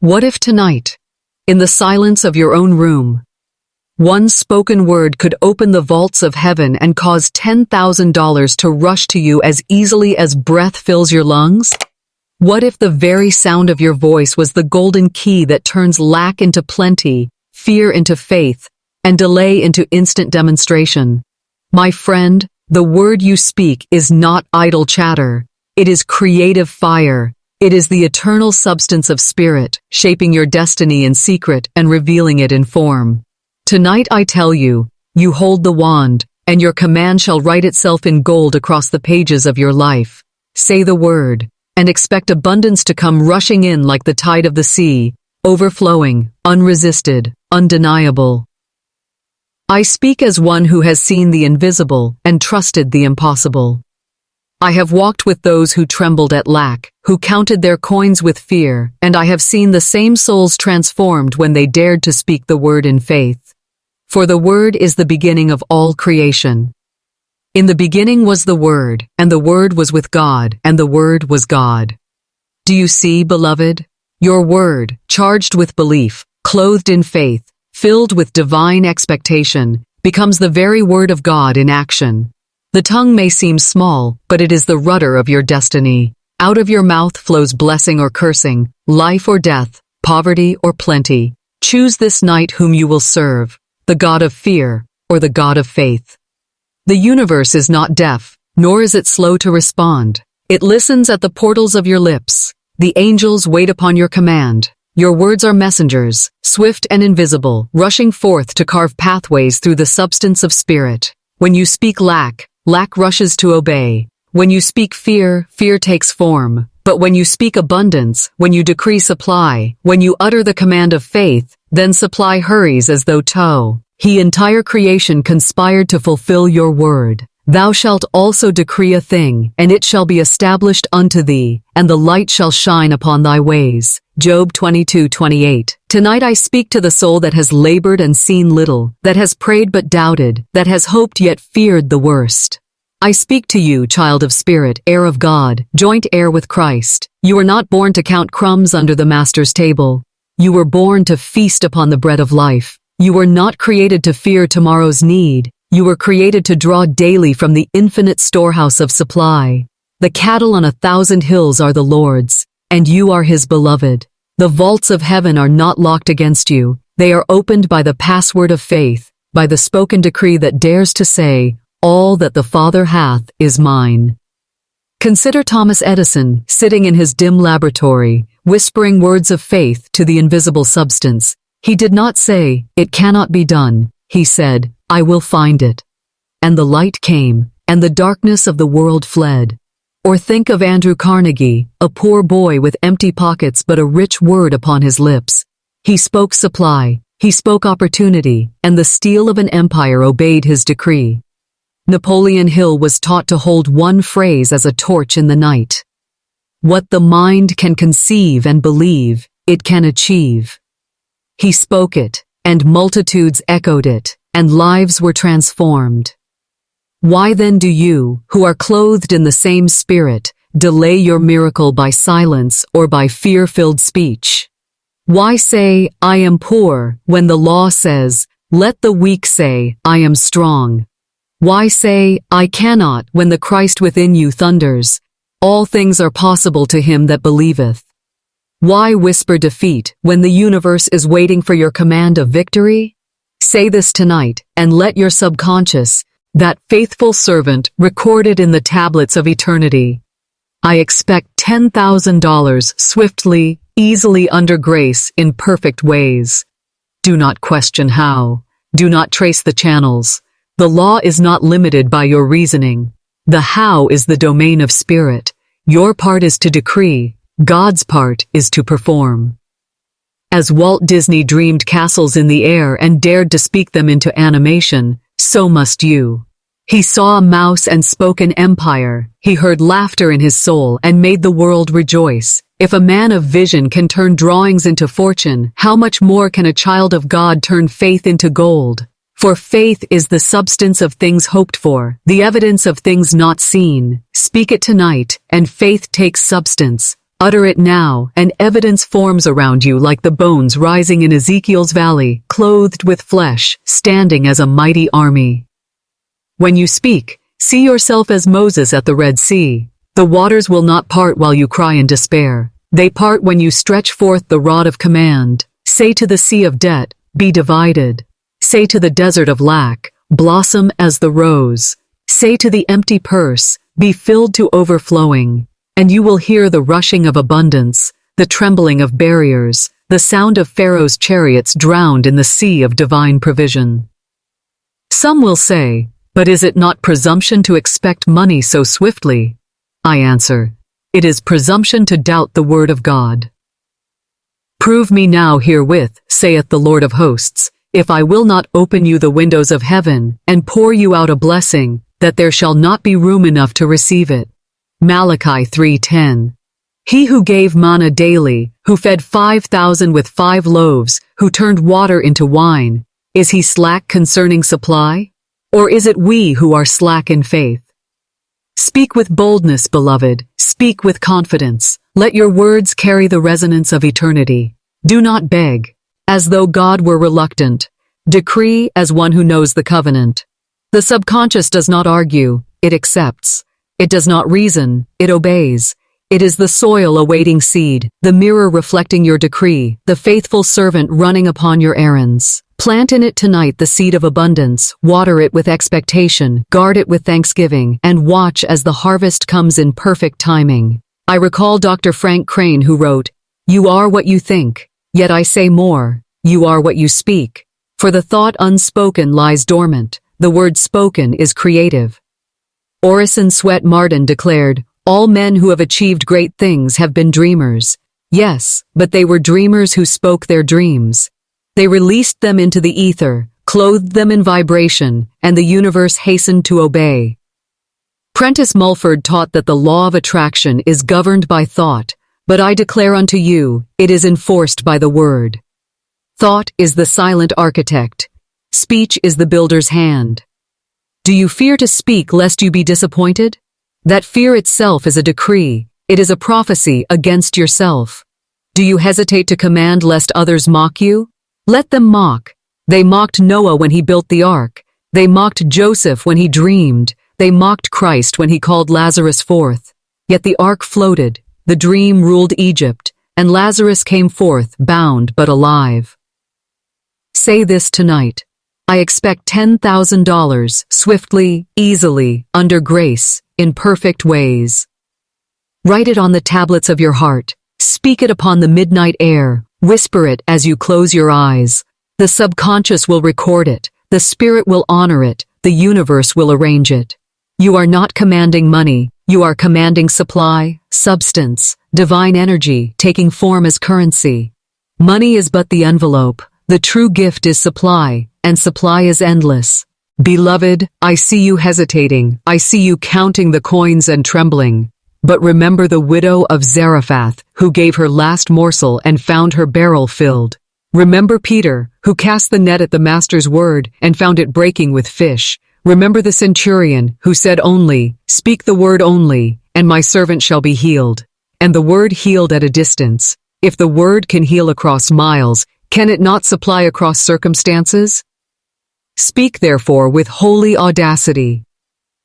What if tonight, in the silence of your own room, one spoken word could open the vaults of heaven and cause $10,000 to rush to you as easily as breath fills your lungs? What if the very sound of your voice was the golden key that turns lack into plenty, fear into faith, and delay into instant demonstration? My friend, the word you speak is not idle chatter. It is creative fire. It is the eternal substance of spirit, shaping your destiny in secret and revealing it in form. Tonight I tell you, you hold the wand, and your command shall write itself in gold across the pages of your life. Say the word, and expect abundance to come rushing in like the tide of the sea, overflowing, unresisted, undeniable. I speak as one who has seen the invisible and trusted the impossible. I have walked with those who trembled at lack, who counted their coins with fear, and I have seen the same souls transformed when they dared to speak the word in faith. For the word is the beginning of all creation. In the beginning was the Word, and the Word was with God, and the Word was God. Do you see, beloved? Your word, charged with belief, clothed in faith, filled with divine expectation, becomes the very word of God in action. The tongue may seem small, but it is the rudder of your destiny. Out of your mouth flows blessing or cursing, life or death, poverty or plenty. Choose this night whom you will serve, the God of fear or the God of faith. The universe is not deaf, nor is it slow to respond. It listens at the portals of your lips. The angels wait upon your command. Your words are messengers, swift and invisible, rushing forth to carve pathways through the substance of spirit. When you speak lack, lack rushes to obey. When you speak fear, fear takes form. But when you speak abundance, when you decree supply, when you utter the command of faith, then supply hurries as though tow. He entire creation conspired to fulfill your word. Thou shalt also decree a thing, and it shall be established unto thee, and the light shall shine upon thy ways. Job 22:28. Tonight I speak to the soul that has labored and seen little, that has prayed but doubted, that has hoped yet feared the worst. I speak to you, child of spirit, heir of God, joint heir with Christ. You were not born to count crumbs under the master's table. You were born to feast upon the bread of life. You were not created to fear tomorrow's need. You were created to draw daily from the infinite storehouse of supply. The cattle on 1,000 hills are the Lord's, and you are his beloved. The vaults of heaven are not locked against you. They are opened by the password of faith, by the spoken decree that dares to say, all that the Father hath is mine. Consider Thomas Edison sitting in his dim laboratory, whispering words of faith to the invisible substance. He did not say, it cannot be done. He said, I will find it. And the light came, and the darkness of the world fled. Or think of Andrew Carnegie, a poor boy with empty pockets but a rich word upon his lips. He spoke supply, he spoke opportunity, and the steel of an empire obeyed his decree. Napoleon Hill was taught to hold one phrase as a torch in the night. What the mind can conceive and believe, it can achieve. He spoke it, and multitudes echoed it, and lives were transformed. Why then do you, who are clothed in the same spirit, delay your miracle by silence or by fear-filled speech? Why say, I am poor, when the law says, let the weak say, I am strong? Why say, I cannot, when the Christ within you thunders, all things are possible to him that believeth? Why whisper defeat, when the universe is waiting for your command of victory? Say this tonight, and let your subconscious, that faithful servant recorded in the tablets of eternity. I expect $10,000 swiftly, easily under grace in perfect ways. Do not question how. Do not trace the channels. The law is not limited by your reasoning. The how is the domain of spirit. Your part is to decree. God's part is to perform. As Walt Disney dreamed castles in the air and dared to speak them into animation, so must you. He saw a mouse and spoke an empire. He heard laughter in his soul and made the world rejoice. If a man of vision can turn drawings into fortune, how much more can a child of God turn faith into gold? For faith is the substance of things hoped for, the evidence of things not seen. Speak it tonight, and faith takes substance. Utter it now, and evidence forms around you like the bones rising in Ezekiel's valley, clothed with flesh, standing as a mighty army. When you speak, see yourself as Moses at the Red Sea. The waters will not part while you cry in despair. They part when you stretch forth the rod of command. Say to the sea of debt, be divided. Say to the desert of lack, blossom as the rose. Say to the empty purse, be filled to overflowing. And you will hear the rushing of abundance, the trembling of barriers, the sound of Pharaoh's chariots drowned in the sea of divine provision. Some will say, but is it not presumption to expect money so swiftly? I answer, it is presumption to doubt the word of God. Prove me now herewith, saith the Lord of hosts, if I will not open you the windows of heaven, and pour you out a blessing, that there shall not be room enough to receive it. Malachi 3:10. He who gave manna daily, who fed 5,000 with 5 loaves, who turned water into wine, is he slack concerning supply? Or is it we who are slack in faith? Speak with boldness, beloved, speak with confidence. Let your words carry the resonance of eternity. Do not beg, as though God were reluctant. Decree as one who knows the covenant. The subconscious does not argue, it accepts. It does not reason, it obeys. It is the soil awaiting seed, the mirror reflecting your decree, the faithful servant running upon your errands. Plant in it tonight the seed of abundance, water it with expectation, guard it with thanksgiving, and watch as the harvest comes in perfect timing. I recall Dr. Frank Crane who wrote, "You are what you think, yet I say more, you are what you speak. For the thought unspoken lies dormant, the word spoken is creative." Orison Swett Marden declared, "All men who have achieved great things have been dreamers. Yes, but they were dreamers who spoke their dreams. They released them into the ether, clothed them in vibration, and the universe hastened to obey." Prentice Mulford taught that the law of attraction is governed by thought, but I declare unto you, it is enforced by the word. Thought is the silent architect. Speech is the builder's hand. Do you fear to speak lest you be disappointed? That fear itself is a decree. It is a prophecy against yourself. Do you hesitate to command lest others mock you? Let them mock. They mocked Noah when he built the ark. They mocked Joseph when he dreamed. They mocked Christ when he called Lazarus forth. Yet the ark floated, the dream ruled Egypt, and Lazarus came forth bound but alive. Say this tonight. I expect $10,000, swiftly, easily, under grace, in perfect ways. Write it on the tablets of your heart. Speak it upon the midnight air. Whisper it as you close your eyes. The subconscious will record it. The spirit will honor it. The universe will arrange it. You are not commanding money. You are commanding supply, substance, divine energy, taking form as currency. Money is but the envelope. The true gift is supply, and supply is endless. Beloved, I see you hesitating. I see you counting the coins and trembling. But remember the widow of Zarephath, who gave her last morsel and found her barrel filled. Remember Peter, who cast the net at the master's word and found it breaking with fish. Remember the centurion, who said only, "Speak the word only, and my servant shall be healed." And the word healed at a distance. If the word can heal across miles, can it not supply across circumstances? Speak therefore with holy audacity.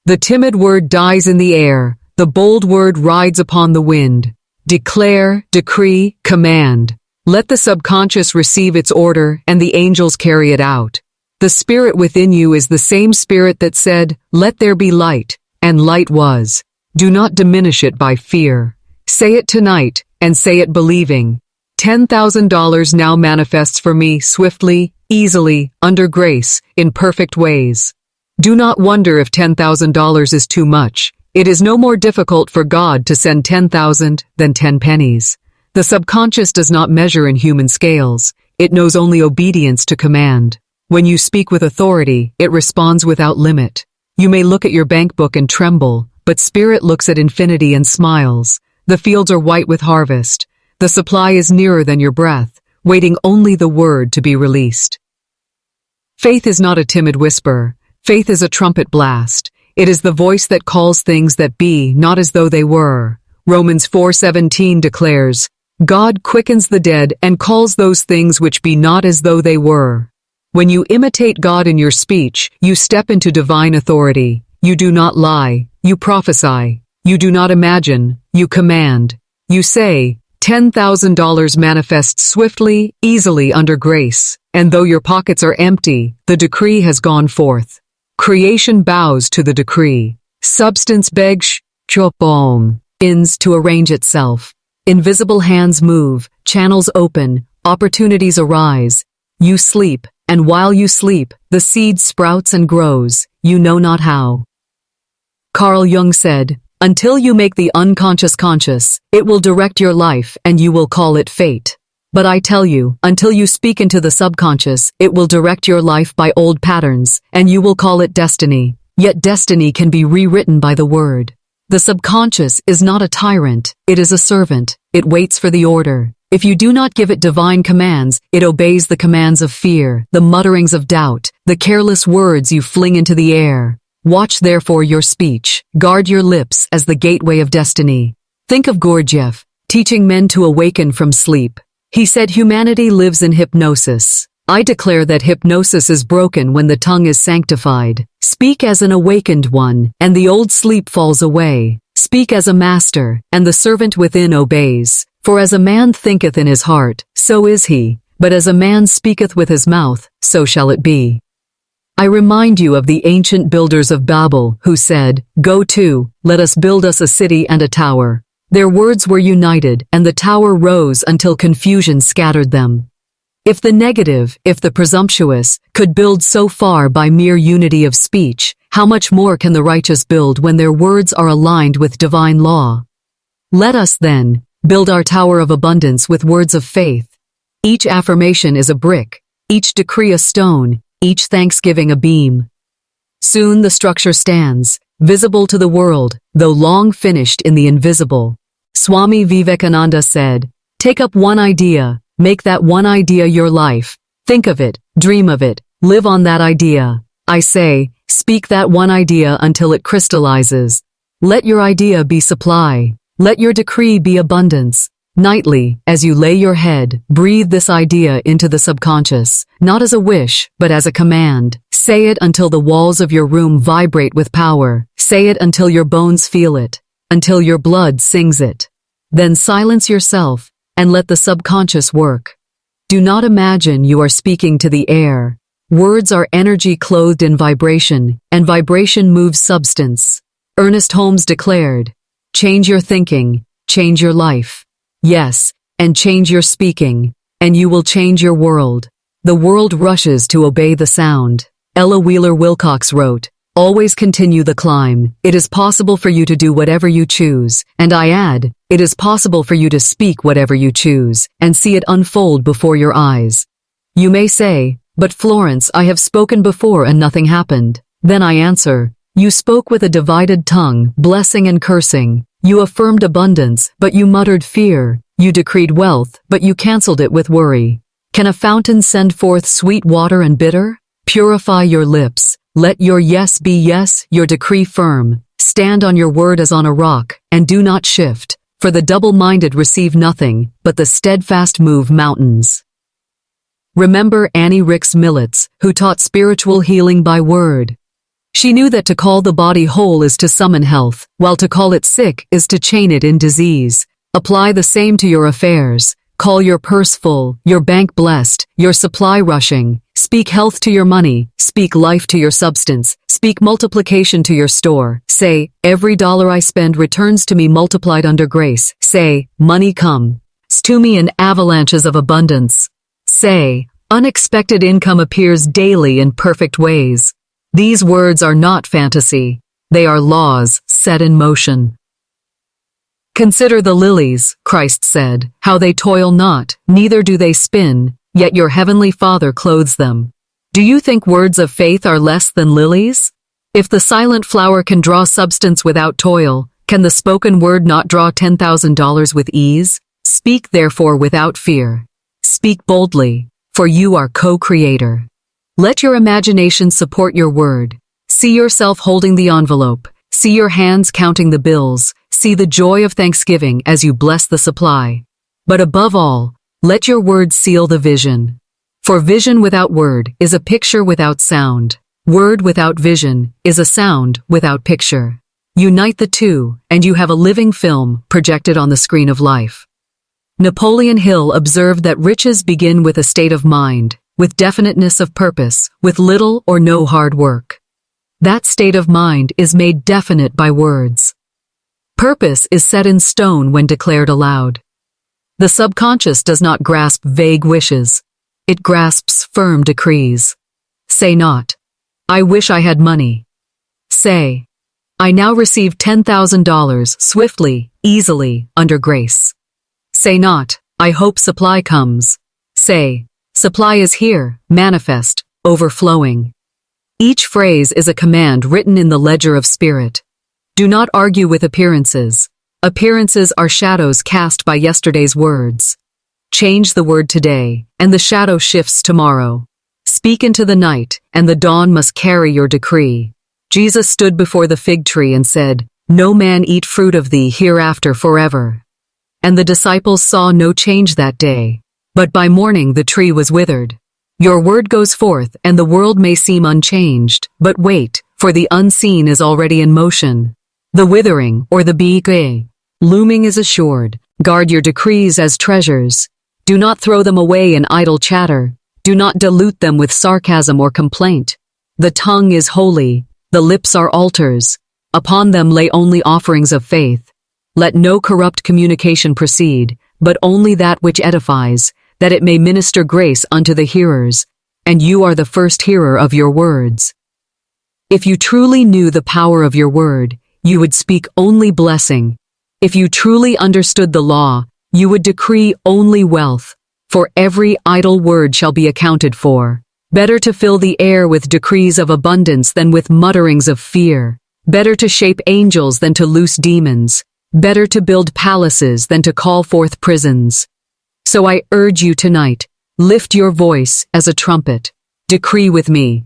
The timid word dies in the air. The bold word rides upon the wind. Declare, decree, command. Let the subconscious receive its order, and the angels carry it out. The spirit within you is the same spirit that said, "Let there be light," and light was. Do not diminish it by fear. Say it tonight, and say it believing. $10,000 now manifests for me swiftly, easily, under grace, in perfect ways. Do not wonder if $10,000 is too much. It is no more difficult for God to send 10,000 than 10 pennies. The subconscious does not measure in human scales. It knows only obedience to command. When you speak with authority, it responds without limit. You may look at your bank book and tremble, but spirit looks at infinity and smiles. The fields are white with harvest. The supply is nearer than your breath, waiting only the word to be released. Faith is not a timid whisper. Faith is a trumpet blast. It is the voice that calls things that be not as though they were. Romans 4:17 declares, God quickens the dead and calls those things which be not as though they were. When you imitate God in your speech, you step into divine authority. You do not lie, you prophesy. You do not imagine, you command. You say, $10,000 manifests swiftly, easily under grace, and though your pockets are empty, the decree has gone forth. Creation bows to the decree. Substance begs, ins to arrange itself. Invisible hands move, channels open, opportunities arise. You sleep, and while you sleep, the seed sprouts and grows, you know not how. Carl Jung said, until you make the unconscious conscious, it will direct your life and you will call it fate. But I tell you, until you speak into the subconscious, it will direct your life by old patterns, and you will call it destiny. Yet destiny can be rewritten by the word. The subconscious is not a tyrant, it is a servant. It waits for the order. If you do not give it divine commands, it obeys the commands of fear, the mutterings of doubt, the careless words you fling into the air. Watch therefore your speech. Guard your lips as the gateway of destiny. Think of Gurdjieff, teaching men to awaken from sleep. He said humanity lives in hypnosis. I declare that hypnosis is broken when the tongue is sanctified. Speak as an awakened one, and the old sleep falls away. Speak as a master, and the servant within obeys. For as a man thinketh in his heart, so is he. But as a man speaketh with his mouth, so shall it be. I remind you of the ancient builders of Babel, who said, Go to, let us build us a city and a tower. Their words were united, and the tower rose until confusion scattered them. If the negative, if the presumptuous, could build so far by mere unity of speech, how much more can the righteous build when their words are aligned with divine law? Let us, then, build our tower of abundance with words of faith. Each affirmation is a brick, each decree a stone, each thanksgiving a beam. Soon the structure stands, visible to the world, though long finished in the invisible. Swami Vivekananda said, take up one idea, make that one idea your life. Think of it, dream of it, live on that idea. I say, speak that one idea until it crystallizes. Let your idea be supply. Let your decree be abundance. Nightly, as you lay your head, breathe this idea into the subconscious, not as a wish, but as a command. Say it until the walls of your room vibrate with power. Say it until your bones feel it, until your blood sings it. Then silence yourself, and let the subconscious work. Do not imagine you are speaking to the air. Words are energy clothed in vibration, and vibration moves substance. Ernest Holmes declared, change your thinking, change your life. Yes, and change your speaking, and you will change your world. The world rushes to obey the sound. Ella Wheeler Wilcox wrote, always continue the climb. It is possible for you to do whatever you choose, and I add, it is possible for you to speak whatever you choose, and see it unfold before your eyes. You may say, but Florence, I have spoken before and nothing happened. Then I answer, you spoke with a divided tongue, blessing and cursing. You affirmed abundance, but you muttered fear. You decreed wealth, but you cancelled it with worry. Can a fountain send forth sweet water and bitter? Purify your lips. Let your yes be yes, your decree firm. Stand on your word as on a rock, and do not shift. For the double-minded receive nothing, but the steadfast move mountains. Remember Annie Ricks Millets, who taught spiritual healing by word. She knew that to call the body whole is to summon health, while to call it sick is to chain it in disease. Apply the same to your affairs. Call your purse full, your bank blessed, your supply rushing. Speak health to your money, speak life to your substance, speak multiplication to your store. Say, every dollar I spend returns to me multiplied under grace. Say, money comes to me in avalanches of abundance. Say, unexpected income appears daily in perfect ways. These words are not fantasy. They are laws set in motion. Consider the lilies, Christ said, how they toil not, neither do they spin, yet your heavenly Father clothes them. Do you think words of faith are less than lilies? If the silent flower can draw substance without toil, can the spoken word not draw $10,000 with ease? Speak therefore without fear. Speak boldly, for you are co-creator. Let your imagination support your word. See yourself holding the envelope. See your hands counting the bills. See the joy of thanksgiving as you bless the supply. But above all, let your words seal the vision. For vision without word is a picture without sound. Word without vision is a sound without picture. Unite the two, and you have a living film projected on the screen of life. Napoleon Hill observed that riches begin with a state of mind, with definiteness of purpose, with little or no hard work. That state of mind is made definite by words. Purpose is set in stone when declared aloud. The subconscious does not grasp vague wishes. It grasps firm decrees. Say not, I wish I had money. Say, I now receive $10,000 swiftly, easily, under grace. Say not, I hope supply comes. Say, supply is here, manifest, overflowing. Each phrase is a command written in the ledger of spirit. Do not argue with appearances. Appearances are shadows cast by yesterday's words. Change the word today, and the shadow shifts tomorrow. Speak into the night, and the dawn must carry your decree. Jesus stood before the fig tree and said, No man eat fruit of thee hereafter forever. And the disciples saw no change that day. But by morning the tree was withered. Your word goes forth, and the world may seem unchanged, but wait, for the unseen is already in motion. The withering, or the bee looming is assured. Guard your decrees as treasures. Do not throw them away in idle chatter. Do not dilute them with sarcasm or complaint. The tongue is holy, the lips are altars. Upon them lay only offerings of faith. Let no corrupt communication proceed, but only that which edifies, that it may minister grace unto the hearers, and you are the first hearer of your words. If you truly knew the power of your word, you would speak only blessing. If you truly understood the law, you would decree only wealth, for every idle word shall be accounted for. Better to fill the air with decrees of abundance than with mutterings of fear. Better to shape angels than to loose demons. Better to build palaces than to call forth prisons. So I urge you tonight, lift your voice as a trumpet. Decree with me.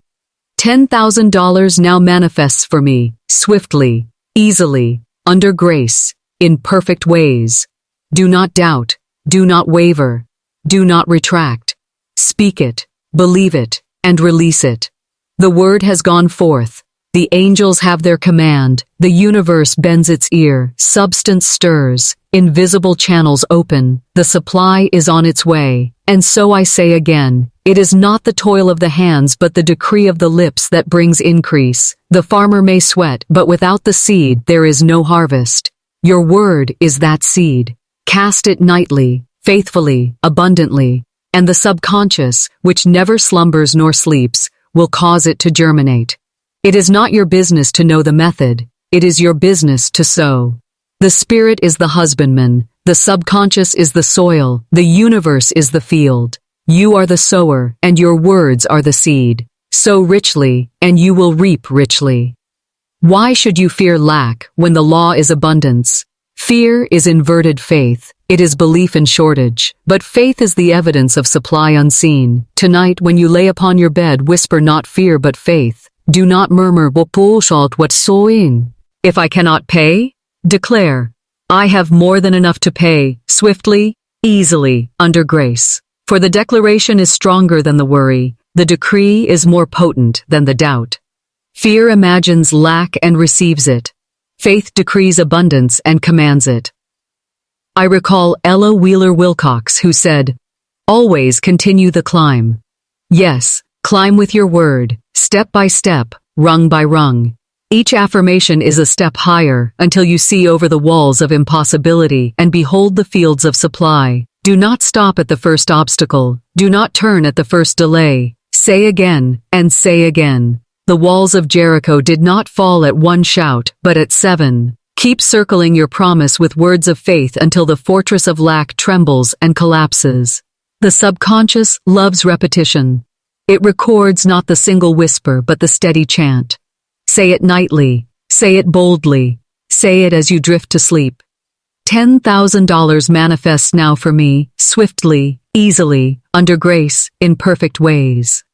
$10,000 now manifests for me, swiftly, easily, under grace, in perfect ways. Do not doubt, do not waver, do not retract. Speak it, believe it, and release it. The word has gone forth. The angels have their command, the universe bends its ear, substance stirs, invisible channels open, the supply is on its way, and so I say again, it is not the toil of the hands but the decree of the lips that brings increase. The farmer may sweat, but without the seed there is no harvest. Your word is that seed. Cast it nightly, faithfully, abundantly, and the subconscious, which never slumbers nor sleeps, will cause it to germinate. It is not your business to know the method, it is your business to sow. The spirit is the husbandman, the subconscious is the soil, the universe is the field. You are the sower, and your words are the seed. Sow richly, and you will reap richly. Why should you fear lack when the law is abundance? Fear is inverted faith. It is belief in shortage, but faith is the evidence of supply unseen. Tonight when you lay upon your bed, whisper not fear but faith. Do not murmur, what sowing. If I cannot pay, declare, I have more than enough to pay, swiftly, easily, under grace. For the declaration is stronger than the worry, the decree is more potent than the doubt. Fear imagines lack and receives it. Faith decrees abundance and commands it. I recall Ella Wheeler Wilcox, who said, always continue the climb. Yes, climb with your word, step by step, rung by rung. Each affirmation is a step higher until you see over the walls of impossibility and behold the fields of supply. Do not stop at the first obstacle. Do not turn at the first delay. Say again, and say again. The walls of Jericho did not fall at one shout, but at 7. Keep circling your promise with words of faith until the fortress of lack trembles and collapses. The subconscious loves repetition. It records not the single whisper but the steady chant. Say it nightly, say it boldly, say it as you drift to sleep. $10,000 manifests now for me, swiftly, easily, under grace, in perfect ways.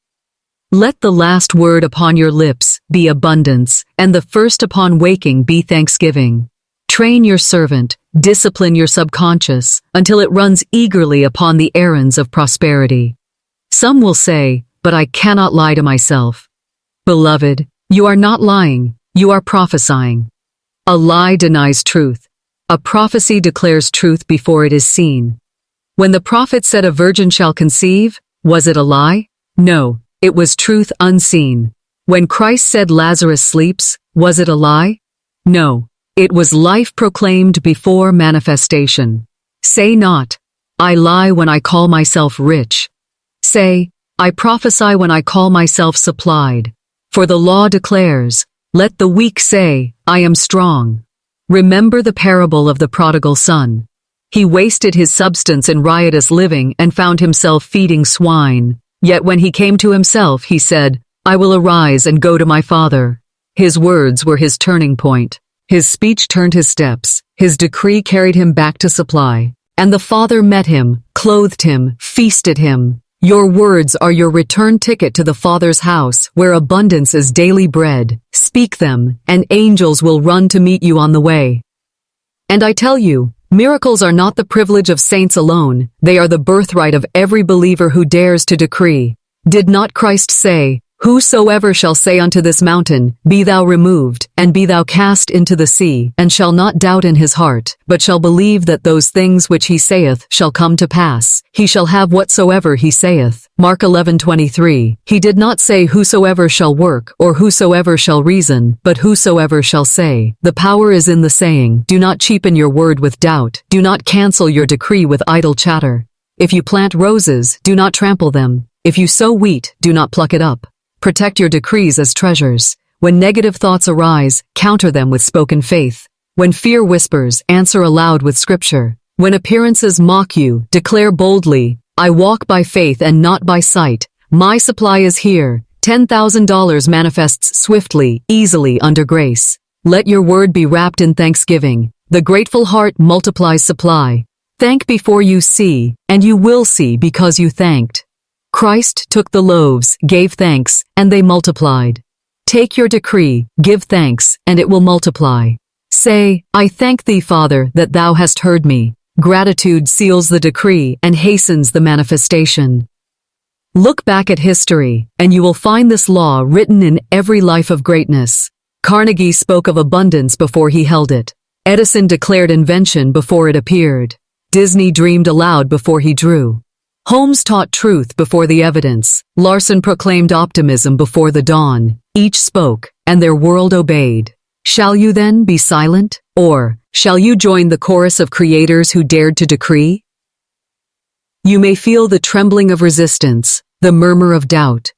Let the last word upon your lips be abundance, and the first upon waking be thanksgiving. Train your servant, discipline your subconscious, until it runs eagerly upon the errands of prosperity. Some will say, but I cannot lie to myself. Beloved, you are not lying, you are prophesying. A lie denies truth. A prophecy declares truth before it is seen. When the prophet said a virgin shall conceive, was it a lie? No, it was truth unseen. When Christ said Lazarus sleeps, was it a lie? No, it was life proclaimed before manifestation. Say not, I lie when I call myself rich. Say, I prophesy when I call myself supplied. For the law declares, let the weak say, I am strong. Remember the parable of the prodigal son. He wasted his substance in riotous living and found himself feeding swine. Yet when he came to himself, he said, I will arise and go to my father. His words were his turning point. His speech turned his steps. His decree carried him back to supply. And the Father met him, clothed him, feasted him. Your words are your return ticket to the Father's house, where abundance is daily bread. Speak them, and angels will run to meet you on the way. And I tell you, miracles are not the privilege of saints alone, they are the birthright of every believer who dares to decree. Did not Christ say, Whosoever shall say unto this mountain, Be thou removed, and be thou cast into the sea, and shall not doubt in his heart, but shall believe that those things which he saith shall come to pass, he shall have whatsoever he saith. Mark 11:23. He did not say whosoever shall work, or whosoever shall reason, but whosoever shall say. The power is in the saying. Do not cheapen your word with doubt. Do not cancel your decree with idle chatter. If you plant roses, do not trample them. If you sow wheat, do not pluck it up. Protect your decrees as treasures. When negative thoughts arise, counter them with spoken faith. When fear whispers, answer aloud with scripture. When appearances mock you, declare boldly, I walk by faith and not by sight. My supply is here. $10,000 manifests swiftly, easily under grace. Let your word be wrapped in thanksgiving. The grateful heart multiplies supply. Thank before you see, and you will see because you thanked. Christ took the loaves, gave thanks, and they multiplied. Take your decree, give thanks, and it will multiply. Say, I thank thee, Father, that thou hast heard me. Gratitude seals the decree and hastens the manifestation. Look back at history, and you will find this law written in every life of greatness. Carnegie spoke of abundance before he held it. Edison declared invention before it appeared. Disney dreamed aloud before he drew. Holmes taught truth before the evidence. Larson proclaimed optimism before the dawn. Each spoke, and their world obeyed. Shall you then be silent? Or, shall you join the chorus of creators who dared to decree? You may feel the trembling of resistance, the murmur of doubt.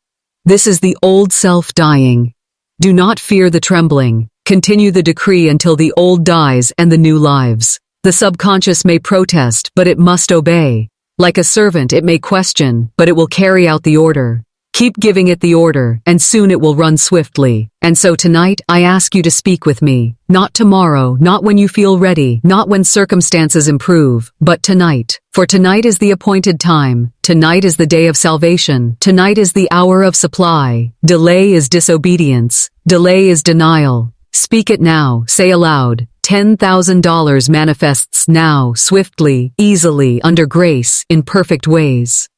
This is the old self dying. Do not fear the trembling. Continue the decree until the old dies and the new lives. The subconscious may protest, but it must obey. Like a servant, it may question, but it will carry out the order. Keep giving it the order, and soon it will run swiftly. And so tonight, I ask you to speak with me. Not tomorrow, not when you feel ready, not when circumstances improve, but tonight. For tonight is the appointed time. Tonight is the day of salvation. Tonight is the hour of supply. Delay is disobedience. Delay is denial. Speak it now. Say aloud. $10,000 manifests now, swiftly, easily, under grace, in perfect ways.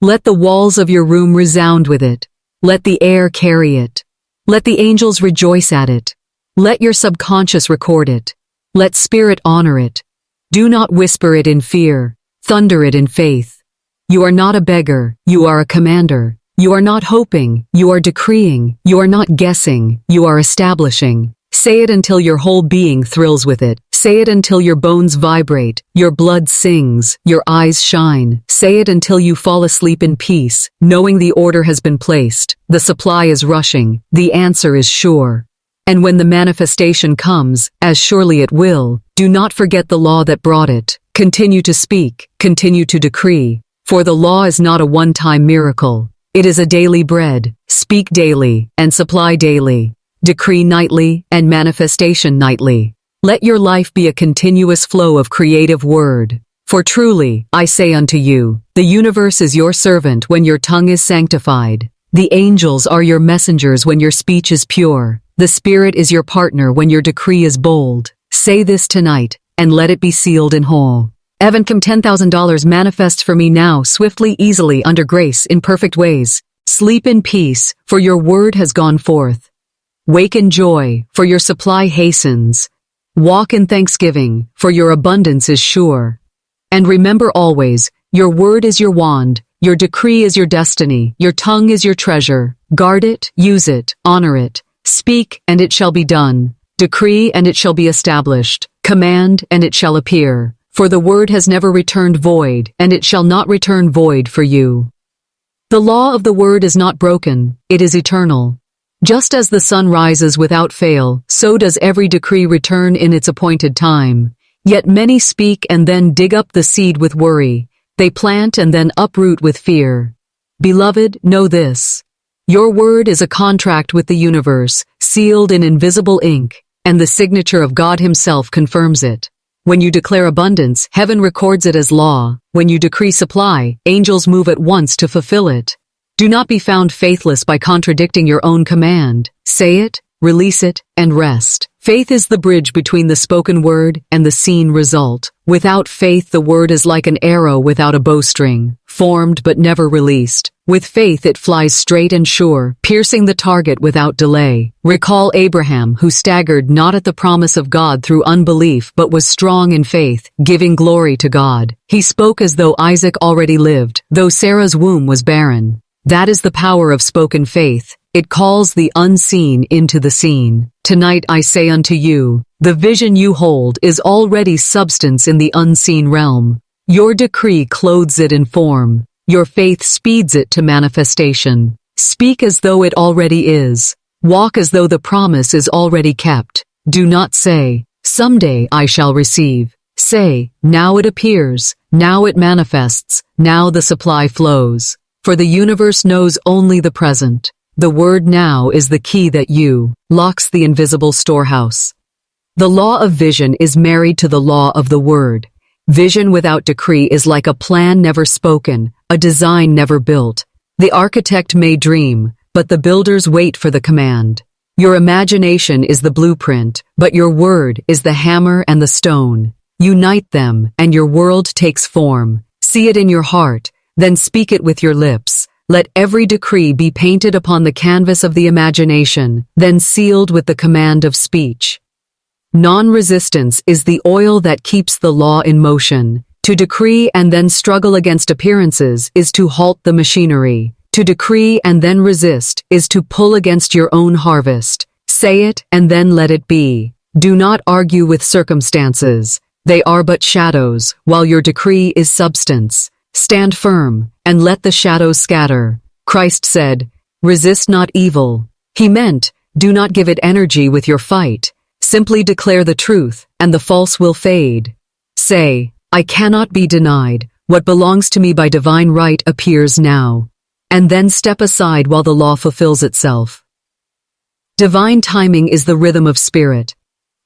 Let the walls of your room resound with it. Let the air carry it. Let the angels rejoice at it. Let your subconscious record it. Let spirit honor it. Do not whisper it in fear. Thunder it in faith. You are not a beggar, you are a commander. You are not hoping, you are decreeing. You are not guessing, you are establishing. Say it until your whole being thrills with it. Say it until your bones vibrate, your blood sings, your eyes shine. Say it until you fall asleep in peace, knowing the order has been placed, the supply is rushing, the answer is sure. And when the manifestation comes, as surely it will, do not forget the law that brought it. Continue to speak, continue to decree. For the law is not a one-time miracle. It is a daily bread. Speak daily, and supply daily. Decree nightly, and manifestation nightly. Let your life be a continuous flow of creative word. For truly, I say unto you, the universe is your servant when your tongue is sanctified. The angels are your messengers when your speech is pure. The Spirit is your partner when your decree is bold. Say this tonight, and let it be sealed in whole. Evancom $10,000 manifests for me now, swiftly, easily, under grace, in perfect ways. Sleep in peace, for your word has gone forth. Wake in joy, for your supply hastens. Walk in thanksgiving, for your abundance is sure. And remember always, your word is your wand, your decree is your destiny, your tongue is your treasure. Guard it, use it, honor it. Speak, and it shall be done. Decree, and it shall be established. Command, and it shall appear. For the word has never returned void, and it shall not return void for you. The law of the word is not broken, it is eternal. Just as the sun rises without fail, so does every decree return in its appointed time. Yet many speak and then dig up the seed with worry. They plant and then uproot with fear. Beloved, know this. Your word is a contract with the universe, sealed in invisible ink, and the signature of God Himself confirms it. When you declare abundance, heaven records it as law. When you decree supply, angels move at once to fulfill it. Do not be found faithless by contradicting your own command. Say it, release it, and rest. Faith is the bridge between the spoken word and the seen result. Without faith, the word is like an arrow without a bowstring, formed but never released. With faith, it flies straight and sure, piercing the target without delay. Recall Abraham, who staggered not at the promise of God through unbelief but was strong in faith, giving glory to God. He spoke as though Isaac already lived, though Sarah's womb was barren. That is the power of spoken faith. It calls the unseen into the seen. Tonight I say unto you, the vision you hold is already substance in the unseen realm. Your decree clothes it in form. Your faith speeds it to manifestation. Speak as though it already is. Walk as though the promise is already kept. Do not say, someday I shall receive. Say, now it appears, now it manifests, now the supply flows. For the universe knows only the present. The word now is the key that locks the invisible storehouse. The law of vision is married to the law of the word. Vision without decree is like a plan never spoken, a design never built. The architect may dream, but the builders wait for the command. Your imagination is the blueprint, but your word is the hammer and the stone. Unite them, and your world takes form. See it in your heart, then speak it with your lips. Let every decree be painted upon the canvas of the imagination, then sealed with the command of speech. Non-resistance is the oil that keeps the law in motion. To decree and then struggle against appearances is to halt the machinery. To decree and then resist is to pull against your own harvest. Say it and then let it be. Do not argue with circumstances. They are but shadows, while your decree is substance. Stand firm, and let the shadows scatter. Christ said, resist not evil. He meant, do not give it energy with your fight. Simply declare the truth, and the false will fade. Say, I cannot be denied. What belongs to me by divine right appears now. And then step aside while the law fulfills itself. Divine timing is the rhythm of spirit.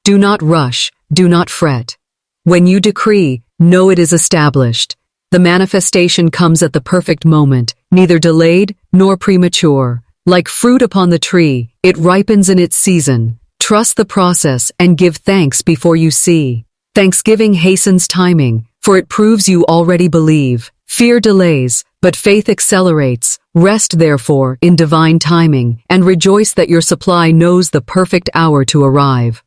Do not rush, do not fret. When you decree, know it is established. The manifestation comes at the perfect moment, neither delayed nor premature. Like fruit upon the tree, it ripens in its season. Trust the process and give thanks before you see. Thanksgiving hastens timing, for it proves you already believe. Fear delays, but faith accelerates. Rest therefore in divine timing, and rejoice that your supply knows the perfect hour to arrive.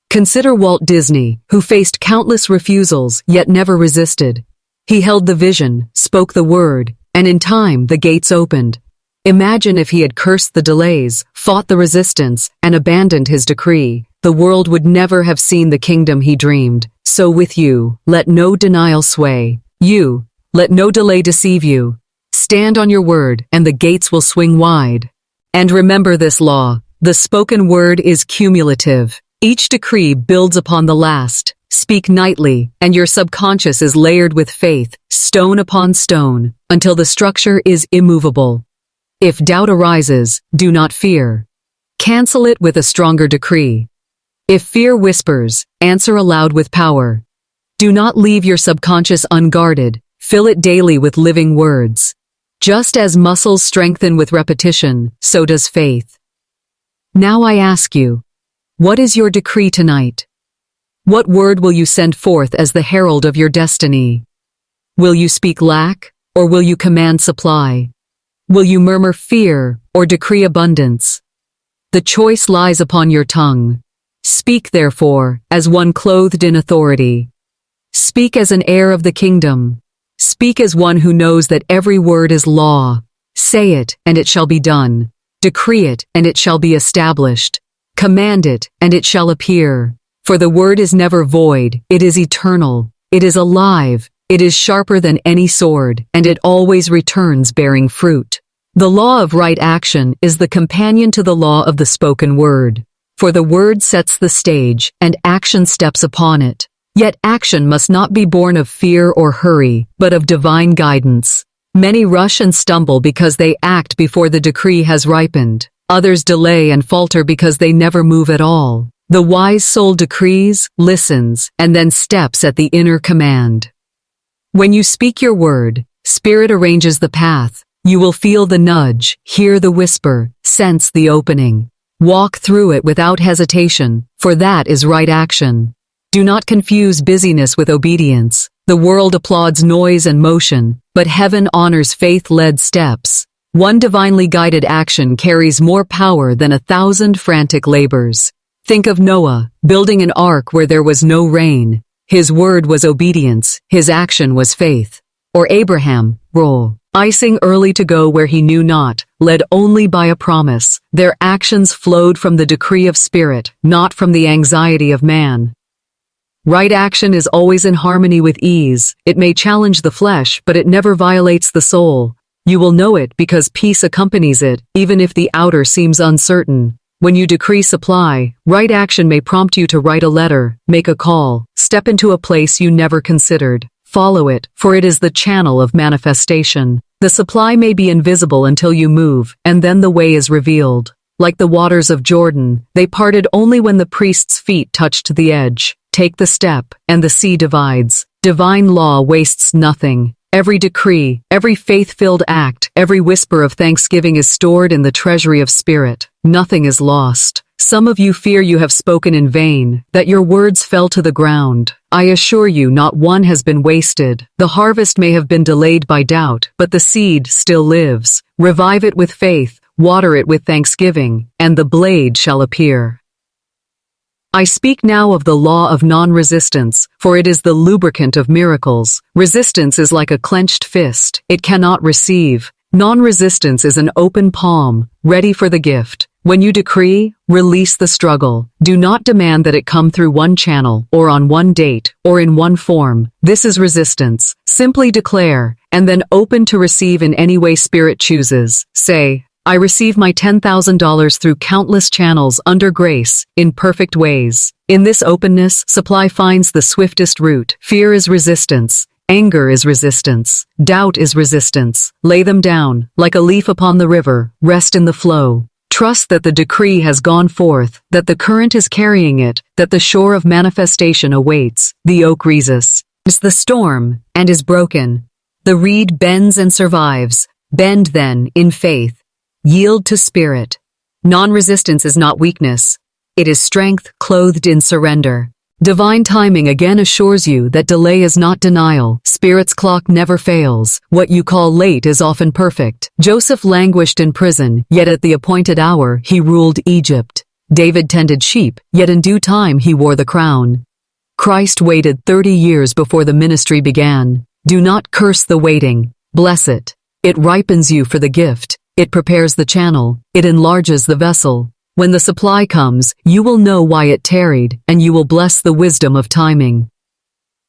Consider Walt Disney, who faced countless refusals yet never resisted. He held the vision, spoke the word, and in time the gates opened. Imagine if he had cursed the delays, fought the resistance, and abandoned his decree. The world would never have seen the kingdom he dreamed. So with you, let no denial sway. Let no delay deceive you. Stand on your word, and the gates will swing wide. And remember this law, the spoken word is cumulative. Each decree builds upon the last. Speak nightly, and your subconscious is layered with faith, stone upon stone, until the structure is immovable. If doubt arises, do not fear. Cancel it with a stronger decree. If fear whispers, answer aloud with power. Do not leave your subconscious unguarded, fill it daily with living words. Just as muscles strengthen with repetition, so does faith. Now I ask you, What is your decree tonight? What word will you send forth as the herald of your destiny? Will you speak lack, or will you command supply? Will you murmur fear, or decree abundance? The choice lies upon your tongue. Speak, therefore, as one clothed in authority. Speak as an heir of the kingdom. Speak as one who knows that every word is law. Say it, and it shall be done. Decree it, and it shall be established. Command it, and it shall appear. For the word is never void, it is eternal, it is alive, it is sharper than any sword, and it always returns bearing fruit. The law of right action is the companion to the law of the spoken word. For the word sets the stage, and action steps upon it. Yet action must not be born of fear or hurry, but of divine guidance. Many rush and stumble because they act before the decree has ripened. Others delay and falter because they never move at all. The wise soul decrees, listens, and then steps at the inner command. When you speak your word, Spirit arranges the path. You will feel the nudge, hear the whisper, sense the opening. Walk through it without hesitation, for that is right action. Do not confuse busyness with obedience. The world applauds noise and motion, but heaven honors faith-led steps. One divinely guided action carries more power than 1,000 frantic labors. Think of Noah, building an ark where there was no rain. His word was obedience, his action was faith. Or Abraham, rising early to go where he knew not, led only by a promise. Their actions flowed from the decree of spirit, not from the anxiety of man. Right action is always in harmony with ease. It may challenge the flesh, but it never violates the soul. You will know it because peace accompanies it, even if the outer seems uncertain. When you decree supply, right action may prompt you to write a letter, make a call, step into a place you never considered. Follow it, for it is the channel of manifestation. The supply may be invisible until you move, and then the way is revealed. Like the waters of Jordan, they parted only when the priest's feet touched the edge. Take the step, and the sea divides. Divine law wastes nothing. Every decree, every faith-filled act, every whisper of thanksgiving is stored in the treasury of spirit. Nothing is lost. Some of you fear you have spoken in vain, that your words fell to the ground. I assure you not one has been wasted. The harvest may have been delayed by doubt, but the seed still lives. Revive it with faith, water it with thanksgiving, and the blade shall appear. I speak now of the law of non-resistance, for it is the lubricant of miracles. Resistance is like a clenched fist. It cannot receive. Non-resistance is an open palm, ready for the gift. When you decree, release the struggle. Do not demand that it come through one channel, or on one date, or in one form. This is resistance. Simply declare, and then open to receive in any way Spirit chooses. Say, I receive my $10,000 through countless channels under grace, in perfect ways. In this openness, supply finds the swiftest route. Fear is resistance. Anger is resistance. Doubt is resistance. Lay them down, like a leaf upon the river. Rest in the flow. Trust that the decree has gone forth, that the current is carrying it, that the shore of manifestation awaits. The oak resists the storm, and is broken. The reed bends and survives. Bend then, in faith. Yield to spirit. Non-resistance is not weakness. It is strength clothed in surrender. Divine timing again assures you that delay is not denial. Spirit's clock never fails. What you call late is often perfect. Joseph languished in prison, yet at the appointed hour he ruled Egypt. David tended sheep, yet in due time he wore the crown. Christ waited 30 years before the ministry began. Do not curse the waiting. Bless it. It ripens you for the gift. It prepares the channel. It enlarges the vessel. When the supply comes, you will know why it tarried, and you will bless the wisdom of timing.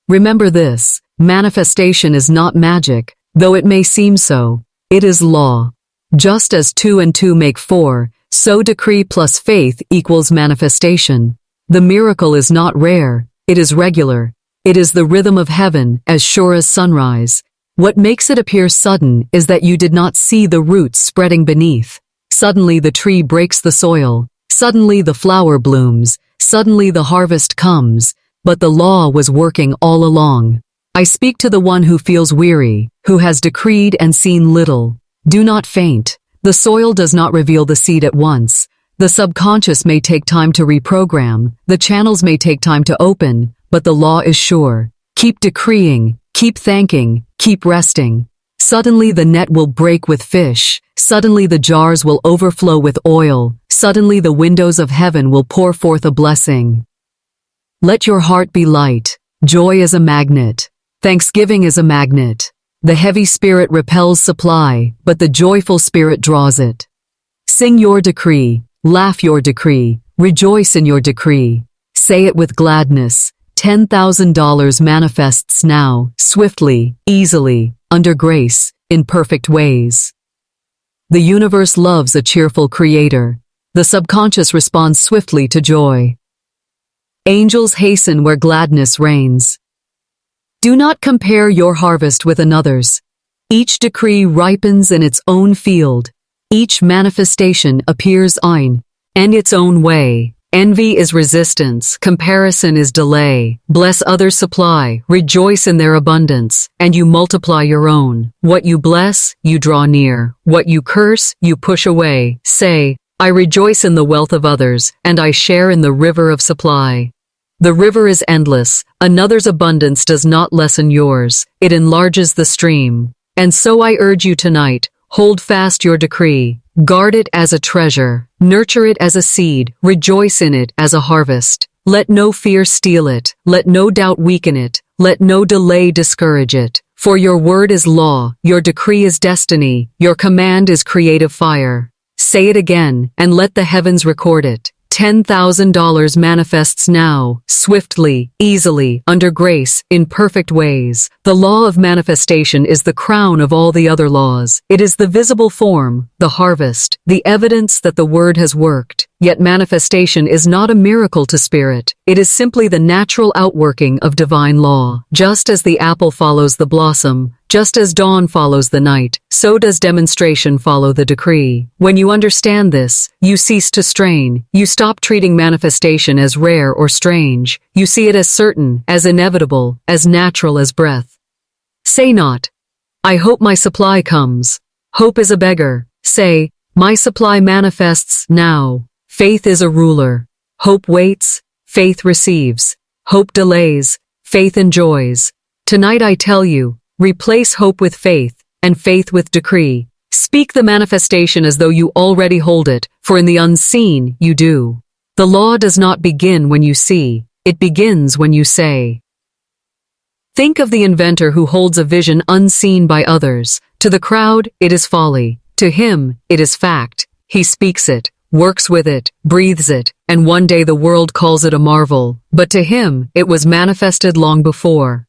Remember this, manifestation is not magic, though it may seem so. It is law. Just as 2 and 2 make 4, so decree plus faith equals manifestation. The miracle is not rare, it is regular. It is the rhythm of heaven, as sure as sunrise. What makes it appear sudden is that you did not see the roots spreading beneath. Suddenly the tree breaks the soil. Suddenly the flower blooms. Suddenly the harvest comes. But the law was working all along. I speak to the one who feels weary, who has decreed and seen little. Do not faint. The soil does not reveal the seed at once. The subconscious may take time to reprogram, the channels may take time to open, but the law is sure. Keep decreeing, keep thanking, keep resting. Suddenly the net will break with fish, suddenly the jars will overflow with oil, suddenly the windows of heaven will pour forth a blessing. Let your heart be light. Joy is a magnet. Thanksgiving is a magnet. The heavy spirit repels supply, but the joyful spirit draws it. Sing your decree, laugh your decree, rejoice in your decree. Say it with gladness. $10,000 manifests now, swiftly, easily, under grace, in perfect ways. The universe loves a cheerful creator. The subconscious responds swiftly to joy. Angels hasten where gladness reigns. Do not compare your harvest with another's. Each decree ripens in its own field. Each manifestation appears in its own way. Envy is resistance, comparison is delay. Bless others' supply, rejoice in their abundance, and you multiply your own. What you bless, you draw near. What you curse, you push away. Say, I rejoice in the wealth of others, and I share in the river of supply. The river is endless. Another's abundance does not lessen yours. It enlarges the stream. And so I urge you tonight, hold fast your decree. Guard it as a treasure. Nurture it as a seed. Rejoice in it as a harvest. Let no fear steal it. Let no doubt weaken it. Let no delay discourage it. For your word is law. Your decree is destiny. Your command is creative fire. Say it again, and let the heavens record it. $10,000 manifests now, swiftly, easily, under grace, in perfect ways. The law of manifestation is the crown of all the other laws. It is the visible form, the harvest, the evidence that the word has worked. Yet manifestation is not a miracle to spirit. It is simply the natural outworking of divine law. Just as the apple follows the blossom, just as dawn follows the night, so does demonstration follow the decree. When you understand this, you cease to strain. You stop treating manifestation as rare or strange. You see it as certain, as inevitable, as natural as breath. Say not, I hope my supply comes. Hope is a beggar. Say, my supply manifests now. Faith is a ruler. Hope waits, faith receives. Hope delays, faith enjoys. Tonight I tell you, replace hope with faith, and faith with decree. Speak the manifestation as though you already hold it, for in the unseen you do. The law does not begin when you see, it begins when you say. Think of the inventor who holds a vision unseen by others. To the crowd, it is folly. To him, it is fact. He speaks it, works with it, breathes it, and one day the world calls it a marvel. But to him, it was manifested long before.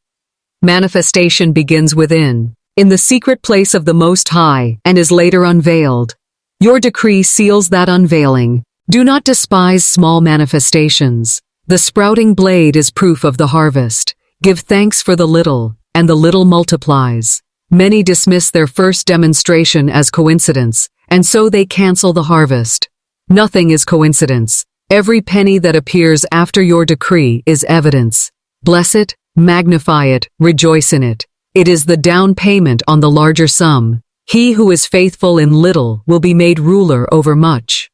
Manifestation begins within, in the secret place of the Most High, and is later unveiled. Your decree seals that unveiling. Do not despise small manifestations. The sprouting blade is proof of the harvest. Give thanks for the little, and the little multiplies. Many dismiss their first demonstration as coincidence, and so they cancel the harvest. Nothing is coincidence. Every penny that appears after your decree is evidence. Bless it, magnify it, rejoice in it. It is the down payment on the larger sum. He who is faithful in little will be made ruler over much.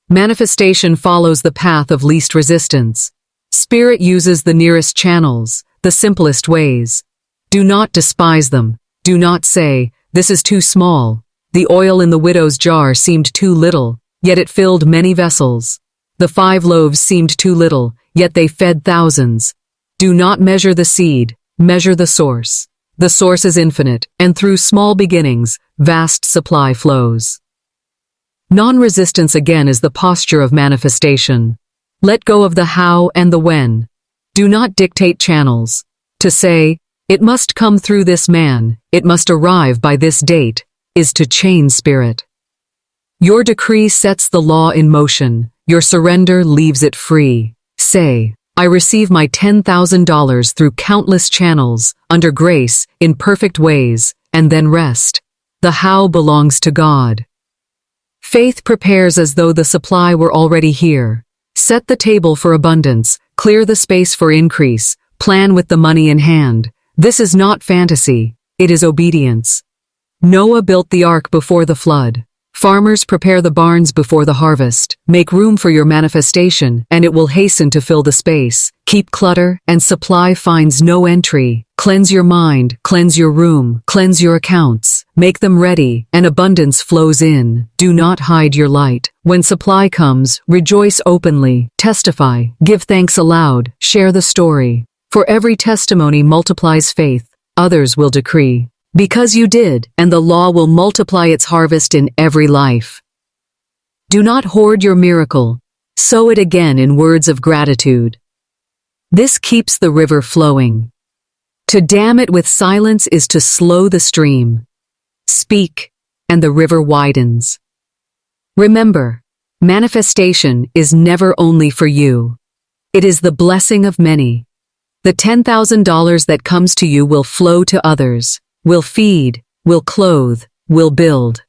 Manifestation follows the path of least resistance. Spirit uses the nearest channels, the simplest ways. Do not despise them. Do not say, this is too small. The oil in the widow's jar seemed too little, yet it filled many vessels. The 5 loaves seemed too little, yet they fed thousands. Do not measure the seed, measure the source. The source is infinite, and through small beginnings, vast supply flows. Non-resistance again is the posture of manifestation. Let go of the how and the when. Do not dictate channels. To say, it must come through this man, it must arrive by this date, is to chain spirit. Your decree sets the law in motion. Your surrender leaves it free. Say, I receive my $10,000 through countless channels, under grace, in perfect ways, and then rest. The how belongs to God. Faith prepares as though the supply were already here. Set the table for abundance, clear the space for increase, plan with the money in hand. This is not fantasy, it is obedience. Noah built the ark before the flood. Farmers prepare the barns before the harvest. Make room for your manifestation, and it will hasten to fill the space. Keep clutter, and supply finds no entry. Cleanse your mind, cleanse your room, cleanse your accounts. Make them ready, and abundance flows in. Do not hide your light. When supply comes, rejoice openly, testify, give thanks aloud, share the story. For every testimony multiplies faith, others will decree. Because you did, and the law will multiply its harvest in every life. Do not hoard your miracle. Sow it again in words of gratitude. This keeps the river flowing. To dam it with silence is to slow the stream. Speak, and the river widens. Remember, manifestation is never only for you. It is the blessing of many. The $10,000 that comes to you will flow to others. Will feed, will clothe, will build.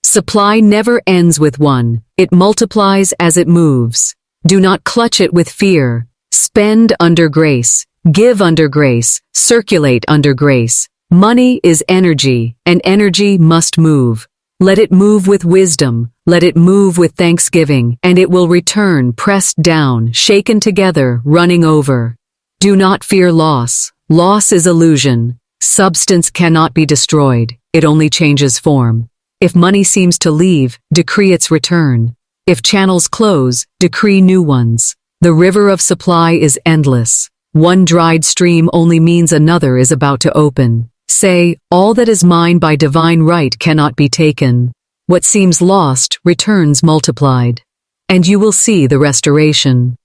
Supply never ends with one, it multiplies as it moves. Do not clutch it with fear. Spend under grace, give under grace, circulate under grace. Money is energy, and energy must move. Let it move with wisdom, let it move with thanksgiving, and it will return pressed down, shaken together, running over. Do not fear loss. Loss is illusion. Substance cannot be destroyed, it only changes form. If money seems to leave, decree its return. If channels close, decree new ones. The river of supply is endless. One dried stream only means another is about to open. Say, all that is mine by divine right cannot be taken. What seems lost returns multiplied. And you will see the restoration.